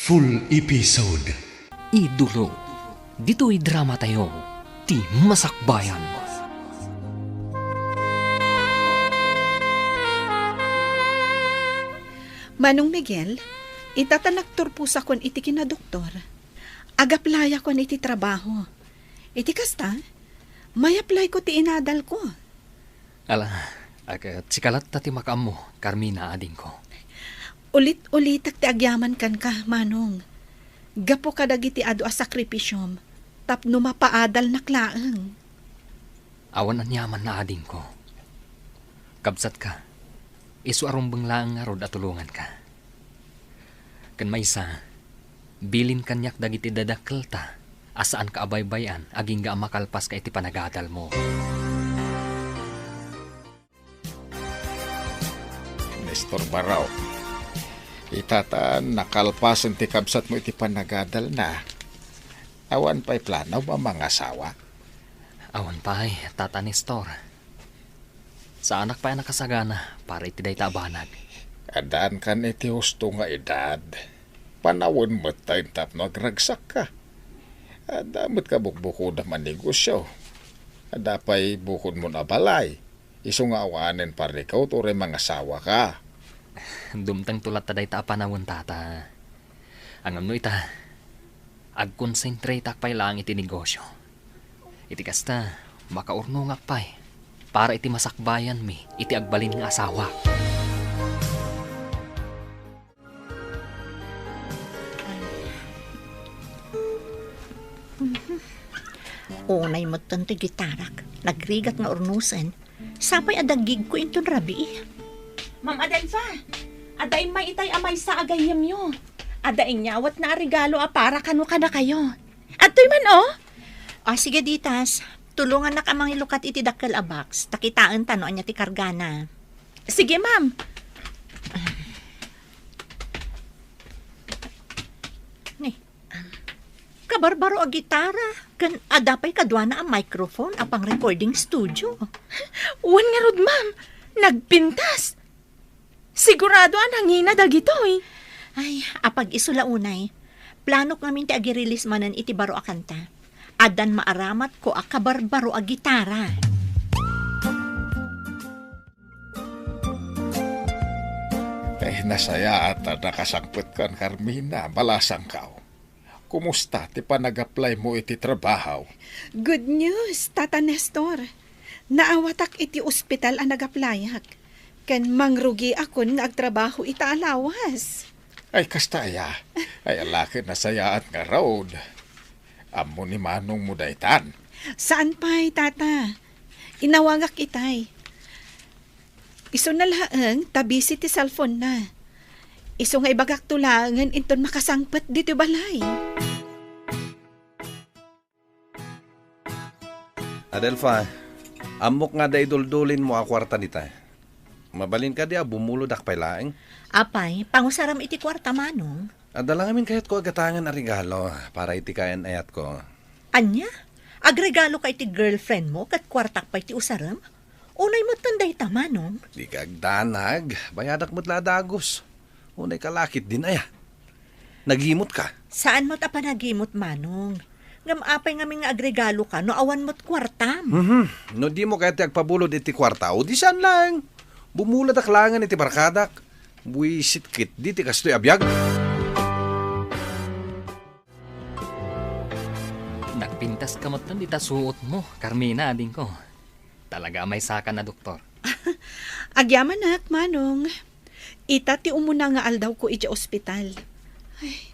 Full episode. Idolo, dito'y drama tayo, ti Masakbayan. Manong Miguel, itatanagtur po sa kon iti kina doktor. Agaplaya kon iti trabaho. Iti kasta, may apply ko ti inadal ko. Ala, sikalat ta ti makam mo, Carmina ading ko. Ulit-ulitak ti agyaman kan ka, Manong. Gapo ka dagiti ado a sakripisyom, tapno mapaadal na klaang. Awan ang yaman na ading ko. Kabsat ka, isu arumbang lang nga rod at tulungan ka. Kan maysa, bilin kanyak dagiti dadakkel ta, asaan ka abaybayan, aging ga makalpas ka iti panagadal mo. Nestor Baraw, itataan nakalpasan ti kabsat mo iti panagadal na. Awan pa'y plano ba mga asawa? Awan pa ay, Tata Nestor. Sa anak pa ay nakasagana para iti day tabanag. Adaan kan iti husto nga edad. Panawon mo't tayo tapno agragsak ka. Adamot ka bukbukod naman negosyo. Adapay bukod mo na balay. Iso nga awanin para ikaw ture mga asawa ka. Dumtang tulat taday ta panawon, Tata. Ang amno ita, ag-concentrate akpay lang iti negosyo. Iti kasta, makaurno ngakpay, para iti masakbayan mi, iti agbalin nga asawa. Unay mo tanto gitarak, nagrigat nga urnusan, sapay adagig ko inton rabi. Ma'am Adelfa, aday may itay amay sa agayam nyo. Aday nyawat na regalo para kano ka na kayo. Ato'y man oh. O sige ditas, tulungan na kamang ilukat iti dakkel a box, takitaan tano anya ti kargana. Sige ma'am. Ni, kabarbaro a gitara, kan adapay kadwana ang microphone apang recording studio. Wan nga rod ma'am, nagpintas. Sigurado ang hangina dagitoy. Ay, apag isula unay, plano kami ti agi-release manan iti baro a kanta. Adan maaramat ko a kabarbaro a gitara. Nasaya at nakasangpot kan Carmina, balasang kao. Kumusta ti panag-apply mo iti trabaho? Good news, Tata Nestor. Naawatak iti ospital ang nagaplayak. Kan mangrugi akon nga agtrabaho ita alawas. Ay kastaya, ay alaki na sayaat nga road. Amo ni manong mo daytan. Saan pa'y, Tata? Inawagak itay. Iso na laang, tabisi ti cellphone na. Iso nga ibagak tulangan, inton makasangpat dito balay. Adelfa, amok nga day duldulin mo a kwarta nita. Mabalin ka dia, bumulod akpay laeng. Apay, pangusaram iti kwarta manong. Adala ngamin kahit ko agatangan a regalo para iti kayan ayat ko. Anya? Agregalo ka iti girlfriend mo kat kwartak pa iti usaram? Unay mo tanday ta manong. Di ka agdanag, bayadak mo't ladagos. Unay kalakit din aya. Nagimot ka. Saan mo't apanagimot manong? Ngam apay ngamin nga agregalo ka, no awan mo't kwartam. No di mo kahit agpabulod iti kwarta, o di saan lang. Bumulad aklangan iti barkadak. Buisit kit, di ti kastoy abiyag. Nagpintas kamot na dita suot mo, Carmina ading ko. Talaga may saka na doktor. Agyaman nak, Manong. Ita ti umuna nga aldaw ko iti ospital. Ay,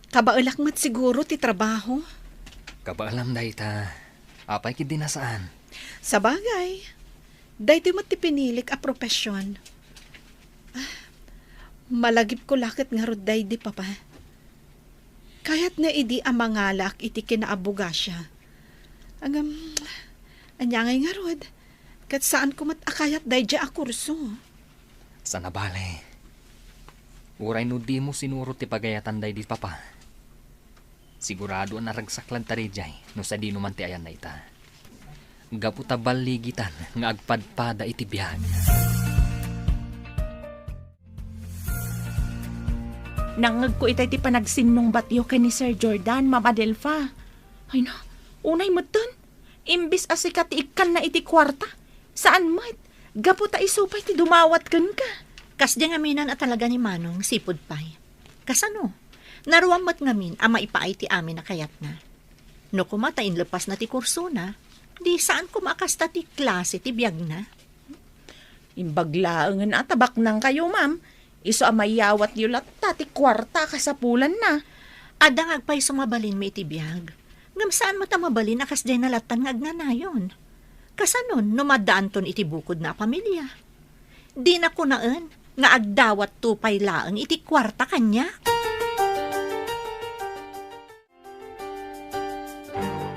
kabaulak mat siguro ti trabaho. Kabaalam da ita, apay kid dinasaan. Sa bagay, dahi mat ti pinilik a propesyon. Malagip ko lakit nga rod dahi di papa. Kaya't na idi ang mangalak iti kinaabuga siya. Anyangay nga rod, kat saan ko mat akayat dahi di a kurso. Sa nabale. Uray no di mo sinuro ti pagayatan day di papa. Sigurado na ragsaklan tari jay no sa di naman ti ayan na ita. Gaputa baligitan nga agpadpada iti biyag. Nangag ko itay ti panagsinnong batyo kay ni Sir Jordan, Ma'am Adelfa. Ay na, unay mo dun. Imbis asikat ti ikan na iti kwarta. Saan mat? Gapo ta isupay ti dumawat kan ka. Kas di ngaminan at talaga ni Manong sipod pay. Kasano? Naruam mat ngamin ama ipaay ti amin na kayat na. No kumatain lepas na ti kurso na, di saan kumakasta ti klase ti biyag na. Imbaglaangan atabak nang kayo, ma'am. Iso amayawat yulat ti kwarta kasapulan na. Adang agpay sumabalin may ti biyag. Ngam saan mo tamabalin akas di nalatan nga agnanayon. Kasanon numadaan ton iti bukod na pamilya. Di na kunaan nga agdawat tupay laang iti kwarta kanya.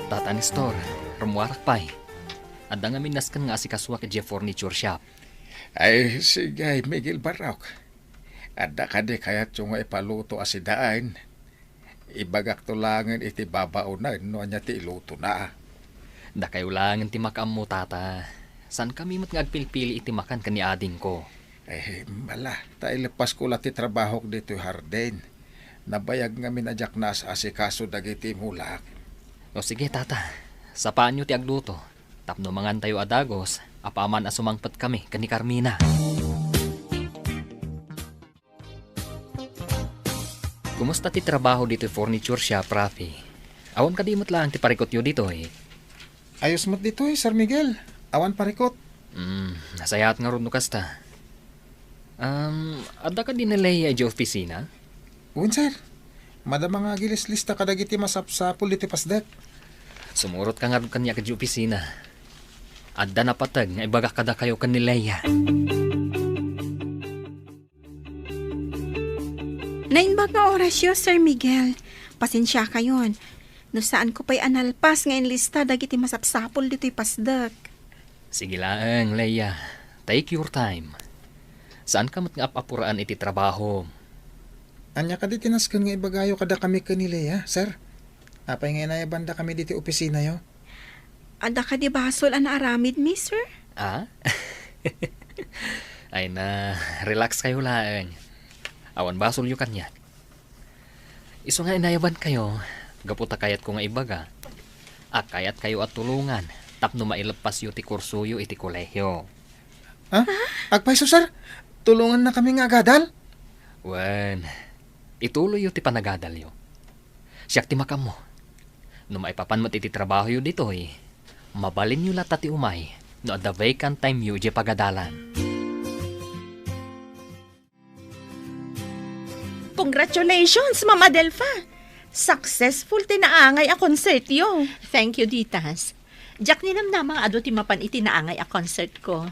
Tata Nestor, rumuarak pa'y. Adang amin naskan nga asikaswa kay Jeff Furniture Shop. Ay, sige, Miguel Barok. Ada ka di kayat yung ipaluto asidaan. Ibagak tulangan iti babaunan no anya ti iluto na. Da kayo lang ti makam mo, tata. San kami mat nga agpilpili iti makan kani ading ko? Mala, tailepas ko ti trabaho dito Harden. Nabayag nga minadyak na sa asikaso dagiti mulak. O sige, tata. Sapaan nyo ti agluto. Tapno mangan tayo adagos, apaman asumangpat kami kani Carmina. Kumusta ti trabaho dito furniture shop, Rafi? Awan ka di mo't lang ti parikot yo dito eh. Ayos mo't dito Sir Miguel. Awan parikot. Nasayat nga ron no kasta. Ada ka din nalay ay opisina? Un sir, madama nga gilis lista kadagiti masapsapul diti pasdak. Sumurot ka nga ron kanya ka di opisina. Adda na patag nga ibagak kada kayo kanilaya. Nainbag nga orasyo, Sir Miguel. Pasensya kayon. No saan ko pa'y analpas nga lista dagiti masapsapol dito'y pasdak. Sige lang, Leia. Take your time. Saan ka mat nga apapuraan iti trabaho? Anya ka di tinaskan nga ibagayo kada kami kanila, sir? Apay nga na banda kami diti opisina yo? Ada ka di basol an aramid mi, sir? Ah? Ay na, relax kayo lang. Awan basol yu kanya. Iso nga inayaban kayo, gaputa kayat ko nga ibaga. Kayat kayo at tulungan, tapno mailapas yu ti kurso yu iti kolehyo. Ha? Agpay so, sir? Tulungan na kami nga agadal? Wen, ituloy yu ti panagadal yu. Siyak ti makam mo. No maipapan mo iti trabaho yu dito eh. Mabalin yu lata ti umay, no at the vacant time yu di pagadalan. Congratulations, Ma'am Adelfa. Successful tinaangay a concert yo. Thank you, Ditas. Jack ninamnamang ado ti mapan iti naangay a concert ko.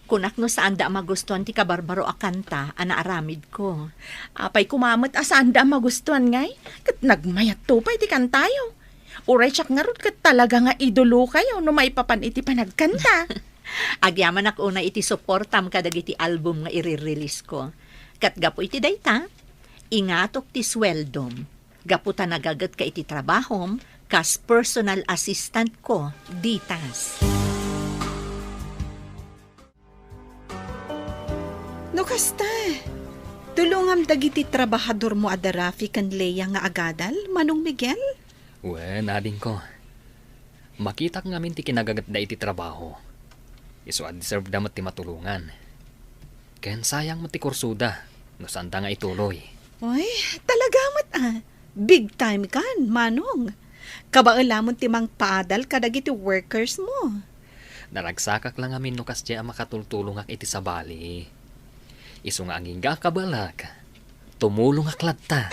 Kunak no saan da magustuhan ti kabarbaro a kanta, ana aramid ko. Apay kumamot asaan da magustuhan ngay. Kat nagmayat to pa iti kantayo. Uray siyak nga ron kat talaga nga idolo kayo no maipapan iti panagkanta. Agyaman ak una iti supportam kadag iti album nga i-release ko. Kat gapo iti dayta, ingatok ti sweldom. Gaputa nagagat ka iti trabahom, kas personal assistant ko, Ditas. No kasta, tulungam dagiti trabahador mo ada Rafi kan Leia nga agadal, Manong Miguel? Wen, ading ko. Makita ka ngamin ti kinagagat da iti trabaho. Iso deserve damat ti matulungan. Ken sayang mo ti kursuda, no sanda nga ituloy. Oy, talaga mat Big time kan, Manong. Kabaalamon ti mang paadal kadagiti workers mo. Naragsakak lang amin no kasya makatultulong ak iti sabali. Iso nga angin ga kabalak. Tumulong ak ladta.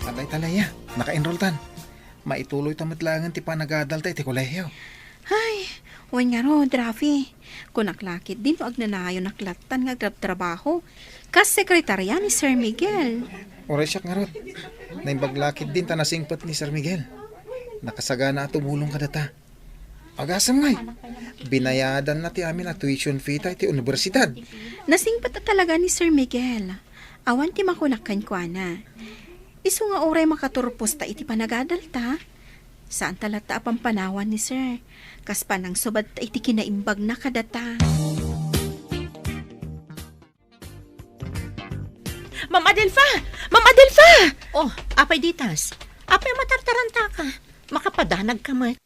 Talay-talaya, naka-enroll tan. Maituloy tamatlangan ti panagadal ta iti kolehyo. Ay, wan nga ro, Rafi. Kung naklakit din, wag na nayo naklatan nga trabaho. Kas sekretarya ni Sir Miguel. Oray siya nga rot. Naimbaglakit din tanasingpat ni Sir Miguel. Nakasagana at tumulong ka data. Agasam ngay. Binayadan na ti amin at tuition fee ta iti universidad. Nasingpat na talaga ni Sir Miguel. Awan ti makunakan ko na. Iso nga oray makaturpos ta iti panagadal ta. Saan talata apang panawan ni Sir? Kas panang subad ta iti kinaimbag na kadata. Ma'am Adelfa! Ma'am Adelfa! Oh, apay ditas. Apay matartaranta ka. Makapadanag ka mat.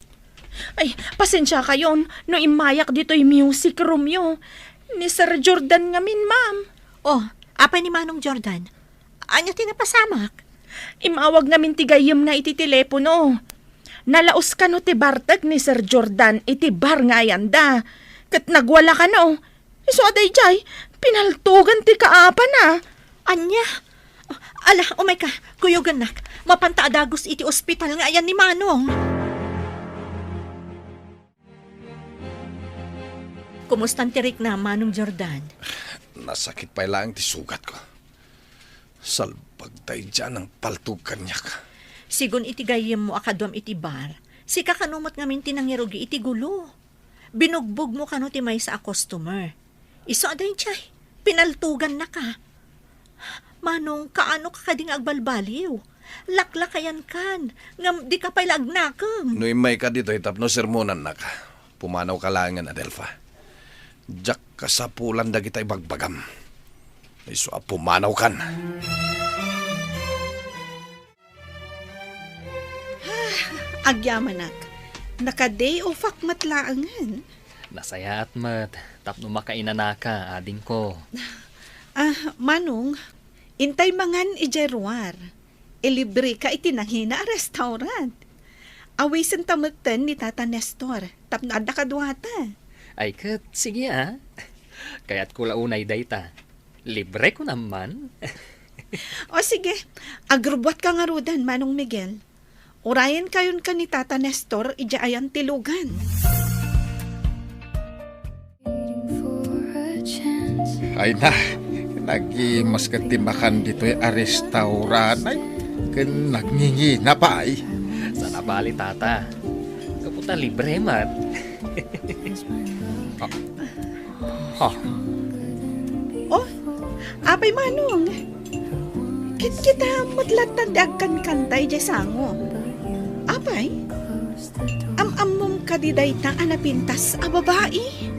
Ay, pasensya kayon. No imayak dito yung music room yo. Ni Sir Jordan ngamin, ma'am. Oh, apay ni Manong Jordan. Anya tinapasamak? Imawag namin ti gayem na iti telepono. Nalaos ka no ti bartag ni Sir Jordan iti bar nga yanda. Kat nagwala ka no. Iso aday jay, pinaltugan ti kaapa na. Anya? Ala, umay ka. Kuyugan nak. Mapanta adagos iti ospital nga ayan ni Manong. Kumustan tirik na, Manong Jordan? Nasakit pa lang ti sugat ko. Salpag tayo dyan ang paltug kanyak. Sigun iti gayem mo akadwam iti bar, si kakanumot ngamin tinangirugi iti gulo. Binugbog mo kano ti may sa customer. Iso aday jay, pinaltugan na ka. Manong, kaano ka kading agbalbaliw? Laklakayan kan, ngam di ka pa'y lagnakam. No imay ka dito, itapno sermonan na ka. Pumanaw ka lang nga, Adelfa. Diyak ka sa pulan da kita ibagbagam. Iso pumanaw kan. Agyamanak. Naka-day off matlaangan. Nasaya at mat. Tapno makainana ka, ading ko. Manong, intay mangan ijerwar. Ilibre ka itinangina a restaurant. Awisan tamutan ni Tata Nestor. Tapno adda kadwata. Ay kat, sige Kaya't ko launay dayta. Libre ko naman. O sige, agrubwat ka nga rudan, Manong Miguel. Urayan kayon ka ni Tata Nestor, ija ayan tilugan. Ay na, nagimas ka timakan dito a restaurant. Ay, nagningi na pa ay. Sana bali, tata. Kaputa libre, mat. Oh, apay Manong. Kita matlatad kan kantay jay sango. Apay, am-amom kadiday ta anapintas a babae.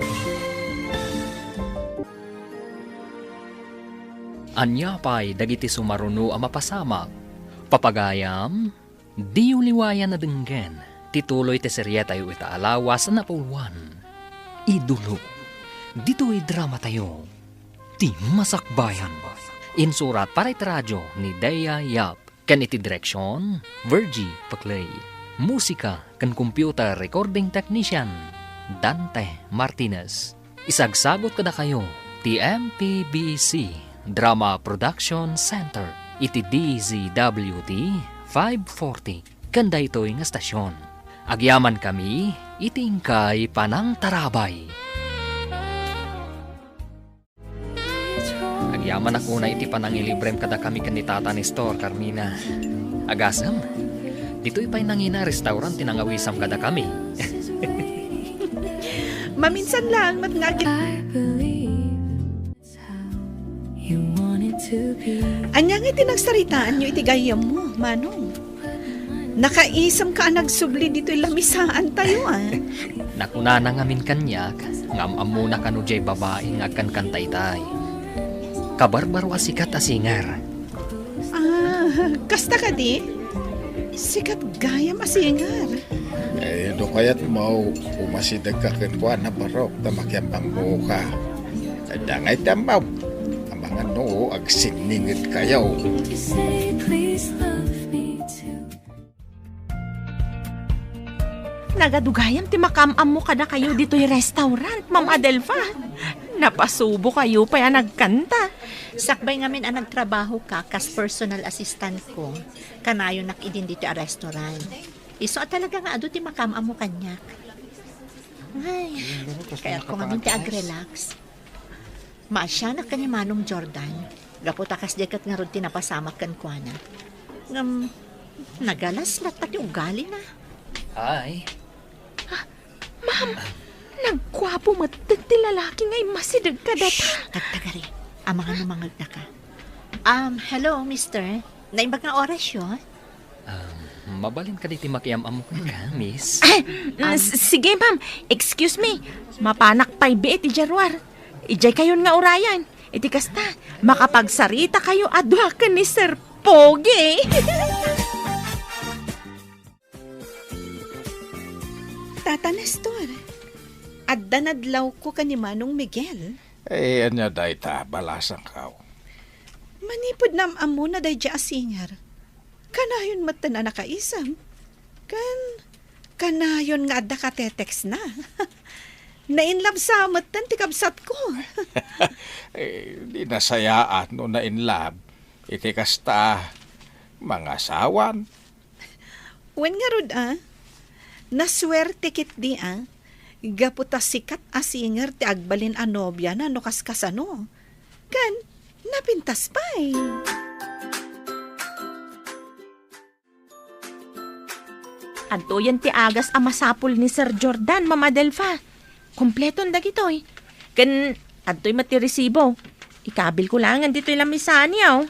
Anya pa'y dagiti sumaruno a mapasamak. Papagayam, di uliwayan na denggen. Tituloy te seryeta yu itaalawa sa napulwan. Idolo, dito'y drama tayo. Ti Masakbayan. Insurat para iti radyo ni Dea Yap. Kan iti direksyon, Virgie Paclay. Musika kan computer recording technician, Dante Martinez. Isagsagot kada kayo, ti MPBC Drama Production Center. Iti DZWD 540. Kanda ito'y nga stasyon. Agyaman kami, itingkay panang tarabay. Agyaman ako na iti panang ilibrem kada kami kan ni Tata Nestor, Carmina. Agasam, dito'y pa'y nangina restaurant tinangawisam kada kami. Maminsan lang matngagin. Anyang iti nagsaritaan nyo iti gayam mo, Manong. Nakaisam ka nagsubli dito'y lamisaan tayo Nakuna na ngamin kanyak, ngamam muna kanu jay babae nga kantay-tay. Kabarbaro asikat asingar. Kasta ka di? Sikat gayam asingar. Do kaya't mau umasidag ka kitwa na barok na makiambang mo ka. Dangay tamaw. Ang mga noo agsiningit kayaw. Nagadugayam ti makamam mo kada kayo dito'y restaurant, Ma'am Adelfa. Napasubo kayo pa yan nagkanta. Sakbay ngamin ang nagtrabaho ka kas personal assistant ko. Kanayo nakidin dito a restaurant. Iso talaga nga ado ti makamam mo kanyak. Ay, kaya ko ngamin ti agrelax. Maasya na ka ni Manong Jordan. Gaputakas dekat nga ron tinapasamak kan kwa na. Ngam, nagalaslat pati ugali na. Ay, Ma'am, nagkwapo matag ti lalaki ngay masidag ka data. Tagtagari, ang mga numangag na ka. Hello, mister. Naimbag nga oras yun? mabalin ka diti makiamam ka, miss. Sige, ma'am. Excuse me. Mapanak pa'y biit, ijarwar. Ijay kayon nga urayan. Iti kasta, makapagsarita kayo adwa ka ni Sir Pogi. Tata Nestor, adda nadlaw ko ka ni Manong Miguel. Anya day ta, balasang kaw. Manipod nam amo na day dya asingar. Kanayon mata na nakaisam. Kanayon nga adda ka tetext na. Nainlove sa matan ti kabsat ko. Di nasayaan no na in love. Iti kasta, mga asawan. Wen nga rod naswerte kit di gaputa sikat asinger ti agbalin a nobya na no kaskasano. Kan, napintas pa'y. Adto yan ti agas a masapul ni Sir Jordan, Mama Delfa. Kompleton dagitoy. Kan, adto'y matiresibo. Ikabil ko lang, andito'y lamisan yaw.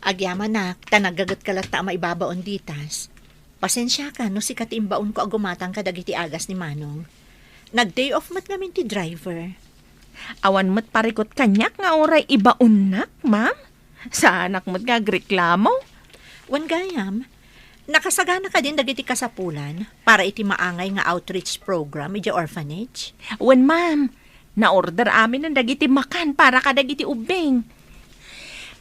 Agyaman nak, tanagagat ka lang ta maibabaon ditas. Pasensya ka no sikat imbaon ko agumatang ka dagiti agas ni Manong. Nag-day off mat namin ti driver. Awan mo't parikot kanyak nga oray ibaon nak, ma'am. Sa anak mo't nga reklamo. Wan gayam, nakasagana ka din dagiti kasapulan para iti maangay nga outreach program iti orphanage. Wen, ma'am, na-order amin ng dagiti makan para ka dagiti ubing.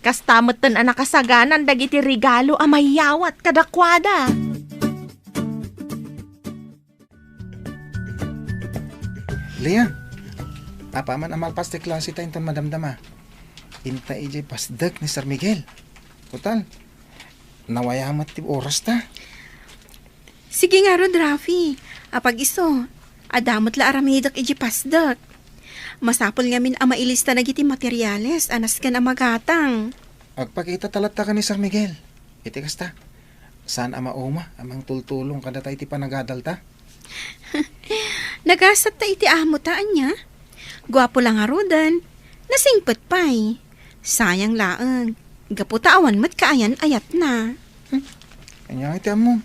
Kastamot tan anak kasaganan dagiti regalo a mayawat kadakwada. Leah, apaman amal pas ti klase tayo ton madamdama. Inta ijay pasdag ni Sir Miguel. Total, nawayamat ti oras ta. Sige nga rod, Rafi. Apag iso, adamot la aramidak iji pasdak. Masapol ngamin ang mailista na giti materyales, anas ka na magatang. Agpakita talata ka ni Sir Miguel. Iti kasta, saan ama uma amang tultulong kada tayo ti panagadal ta? Nagasat ta iti amo taan niya. Gwapo lang arudan, nasingpet pa'y. Sayang laang, gaputawan mat kaayan ayat na. Kanya iti amo.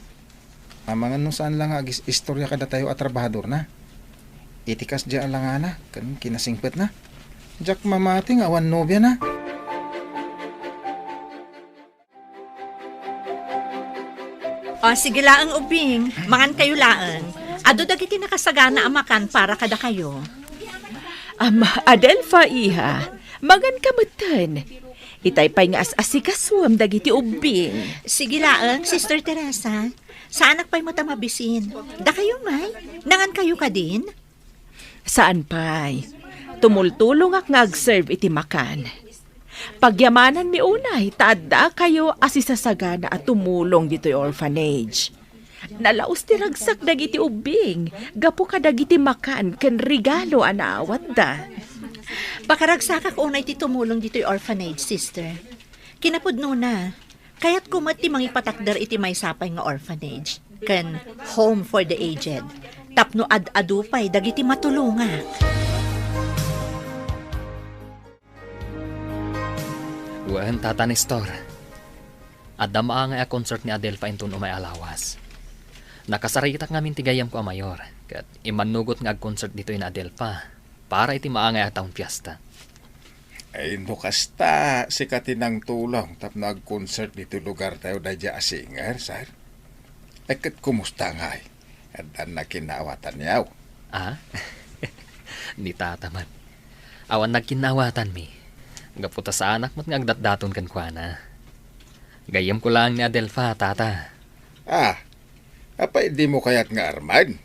Amangan nung saan lang agis istorya kada tayo at trabahador na. Itikas dyan lang na, kinasingpet na. Jack mamating awan nobya na. O sige laang ubing, mangan kayo laang. Ado dagiti nakasagana ang makan para kada kayo. Adelfa iha, magan kamutan. Itay pa'y nga as-asikaswam dagiti ubing. Sige laang, Sister Teresa. Saanak pa'y matamabisin. Da kayo may, nangan kayo ka din? Saan pa'y? Tumultulong ak nga ag-serve iti makan. Pagyamanan mi unay, taadda kayo asisasagana at tumulong dito'y orphanage. Nalaos ti ragsak dagiti ubing, gapo ka dagiti makan, ken regalo anaawat da. Pakaragsak ak unay ti tumulong dito'y orphanage, sister. Kinapudno na, kaya't kumat ti mangipatakder iti may sapay nga orphanage, ken home for the aged. Tapno ad-adupay dagiti matulunga. Wen, Tata Nestor. Adda maangay a concert ni Adelfa inton umay alawas. Nakasaritak ngamin tigayam ko a mayor, kat imanugot nga ag-concert dito in Adelfa, para iti maangay a taong piyesta. Ay, no kasta, sikatin ng tulong, tap nag-concert dito lugar tayo da dya asinger, sir. Ay, kat kumusta nga ay? At na kinawatan yaw. Ah? Ni Tata man. Awan nagkinawatan mi. Gaputa sa anak mo't ngagdatdaton kan kwa na. Gayam ko lang ni Adelfa, Tata. Apay di mo kaya't nga arman?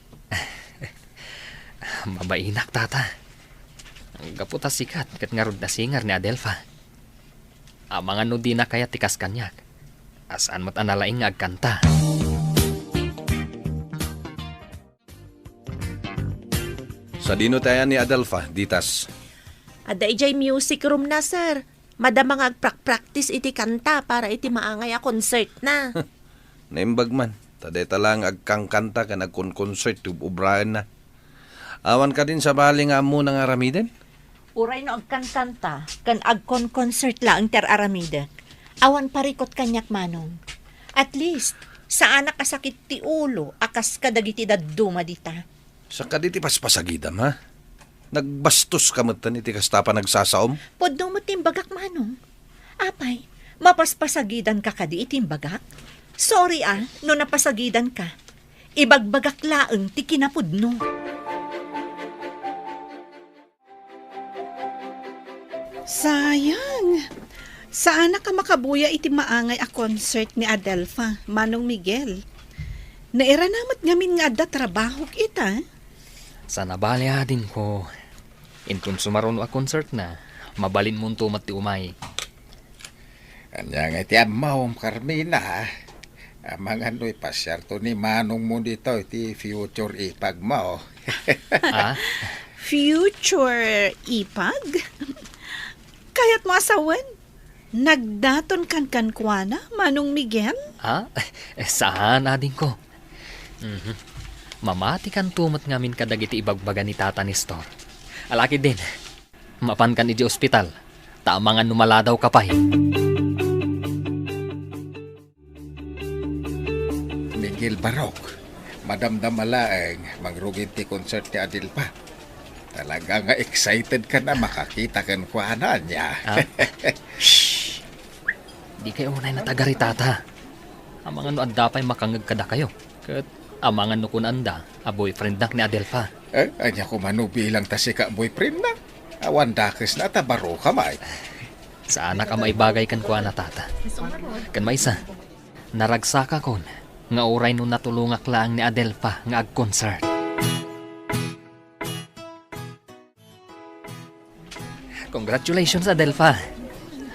Mabainak, Tata. Ang gaputa sikat kat nga rod na singar ni Adelfa. Amang ano di na kaya tikas kanyak. Asaan mo't analaing nga agkanta. Sa dino tayo ni Adelfa, ditas. Ada ijay music room na, sir. Madamang agprak-practice iti kanta para iti maangay a concert na. Naimbag man, taday talang agkang kanta ka nagkon-concert ubrayan na. Awan ka din sa bali nga mo ng aramiden? Uray no agkantanta, kan agkon-concert lang ter aramida. Awan parikot kanyak Manong. At least, sa anak kasakit ti ulo, akas kadagiti daduma dita. Sa kaditi paspasagidam, ha? Nagbastos ka matan iti kastapa nagsasaom. Podno mo timbagak manong. Apay, mapaspasagidan ka kadi itimbagak? Sorry no napasagidan ka. Ibagbagak laeng ti kinapudno. Sayang. Saan na ka makabuya iti maangay a concert ni Adelfa, Manong Miguel? Naira namat ngamin nga adda trabaho kita. Sa nabalya din ko. Intun sumaron a concert na, mabalin mo tumat ti umay. Anya nga iti amaw, Carmina, ha? Amang ano'y pasyarto ni Manong mo dito, iti future ipag mo. Ah? Future ipag? Kaya't mo asawan? Nagdaton kan kuana, Manong Miguel? Ha? Saan ading ko? Mamati kan tumat ngamin kadagiti ibagbaga ni Tata Nestor. Alaki din. Mapan kan iti ospital. Tamangan numaladaw kapay. Miguel Barok, madamdam malaeng mangrugin ti concert ni Adelfa. Talaga nga excited ka na makakita kan kuana niya. Shh! Di kayo unay na tagari, Tata. Amangan no anda pa'y makangag kada kayo. Kat amangan no kun anda, a boyfriend nak ni Adelfa. Anya ko manubilang ta si ka boyfriend na. Awan dakes na tabaro ka may. Saan ka maibagay kan kuha na, Tata? Kan maysa, naragsaka kon, nga uray no natulungak lang ni Adelfa nga ag-concert. Congratulations, Adelfa.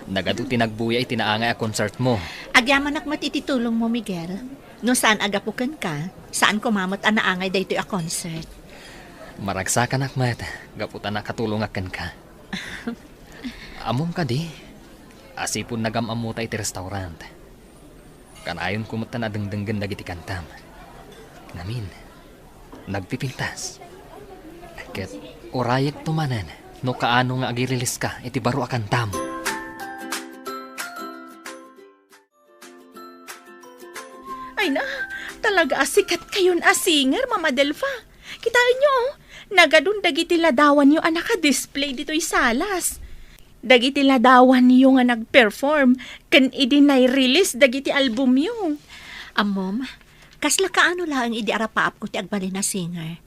Nagado tinagbuya itinaangay a concert mo. Agyaman ak matititulong mo, Miguel. No saan agapukan ka, saan kumamot ang naangay dayto a concert. Maragsakan akmat, gaputan na katulungakan ka. Amom ka di, asipon nagamamutay ti restaurant. Kanayon kumata na dengdenggan dagiti kantam. Namin, nagpipintas. Ket orayek tumanan, no kaano nga agirilis ka, iti baro akantam. Ay na, talaga asikat kayon a singer, Mama Delfa. Kitain nyo, nagadun dagiti ladawan nyo ang naka-display dito'y salas. Dagiti ladawan nyo nga nag-perform, kan idinay-release dagiti album nyo. Amom, kasla kaano lang idi arapaap ko ti agbalin na singer.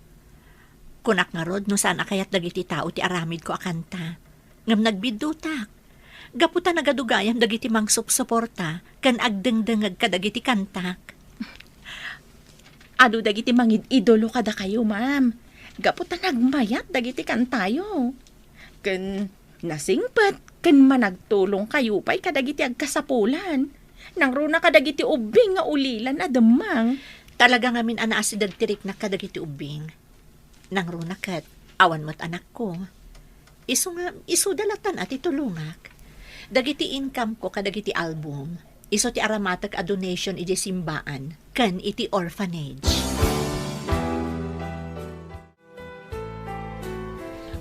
Kunak nga rod no saan akayat dagiti tao ti aramid ko akanta. Ngam nagbidutak. Gaputa nagadugayam dagiti mangsup-suporta kan agdengdengag kadagiti kantak. Ado dagiti mangid idolo kada kayo, ma'am. Gaputa nagmayat dagiti kantayo. Kan nasingpet, kan managtulong kayo pa'y kadagiti agkasapulan. Nang runa kadagiti ubing nga ulilan adamang. Talaga ngamin anaasidag tirik na kadagiti ubing. Nang runa kat, awan mo't anak ko. Isu dalatan at itulungak. Dagiti income ko kadagiti album. Iso ti aramatak a donation iti simbaan, kan iti orphanage.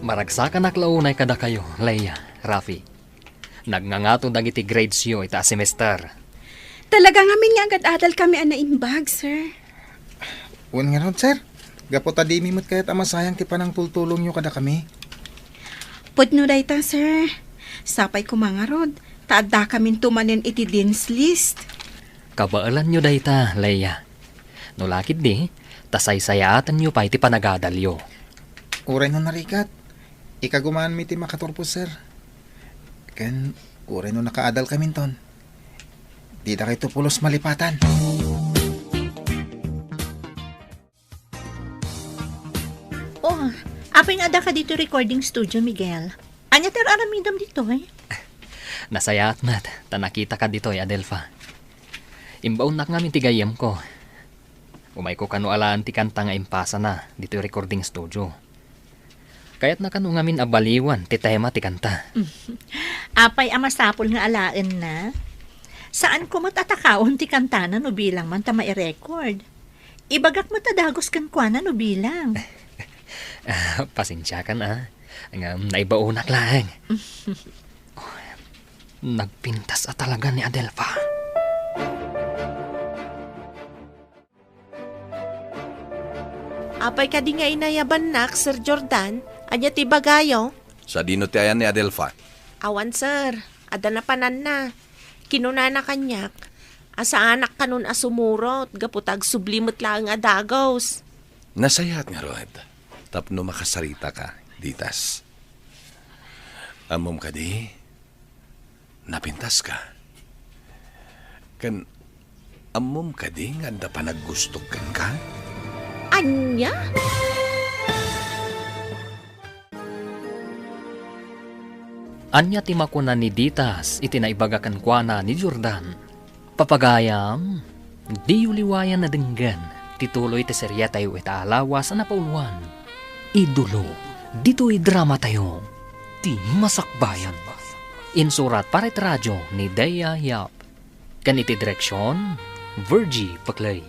Maragsakan aklaunay kada kayo, Leia, Rafi. Nagngangato dagiti grades yo ita semester. Talaga nga min nga agad adal kami ana imbag, sir. Un nga ron, sir. Gapot di mimot kaya't amasayang ti panang tultulong nyo kada kami. Pudno dayta, sir. Sapay ko mga rod. Taada kamin tumanen iti dean's list. Kabaalan nyo dayta, Leia. No lakid di, tasay-sayatan nyo pa iti panagadalyo. Uray no narikat. Ikagumaan mi ti makaturpos, sir. Ken, uray no nakaadal kami ton. Di na kayo pulos malipatan. Oh, apay nga da ka dito recording studio, Miguel. Anya ter aramidam dito, eh? Nasaya at mat, tanakita ka dito, Adelfa. Imbaon nak ngamin tigayam ko. Umay ko kanu alaan ti kanta nga impasa na dito recording studio. Kaya't na kanu ngamin abaliwan ti tema ti kanta. Apay amasapol nga alaan na. Saan ko matatakawon ti kantana no bilang man ta mai-record? Ibagak mo tadagos kan kuana no bilang. Pasensya ka na. Naibaonak lang. Nagpintas at talaga ni Adelfa. Apay ka di nga inayaban nak, Sir Jordan, Anya ti bagayo? Sa dino ti ayan ni Adelfa. Awan sir, ada na panan na. Kinuna na kanyak. Asa anak kanun asumurot, gaputag sublimot lang adagos. Nasayat nga, Rod. Tapno makasarita ka, ditas. Amom ka di, napintas ka. Kan, amom ka di, nga da pa naggustukan ka? Anya? Anya ti makunan ni Ditas iti naibagakan kwa na ni Jordan. Papagayam, di uliwayan na denggan, tituloy ti serya tayo ita alawas na napauluan. Idulo, dito'y drama tayo, ti masakbayan. Insurat paret radyo ni Dea Yap. Kan iti direksyon, Virgie Paclay.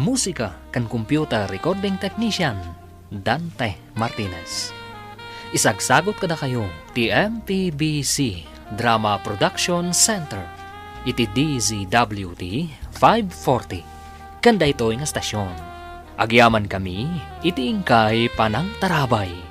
Musika kan computer recording technician, Dante Martinez. Isagsagot kada kayo ti MPBC Drama Production Center iti DZWT 540 kanda ito nga stasyon. Agyaman kami iti ingkay panang tarabay.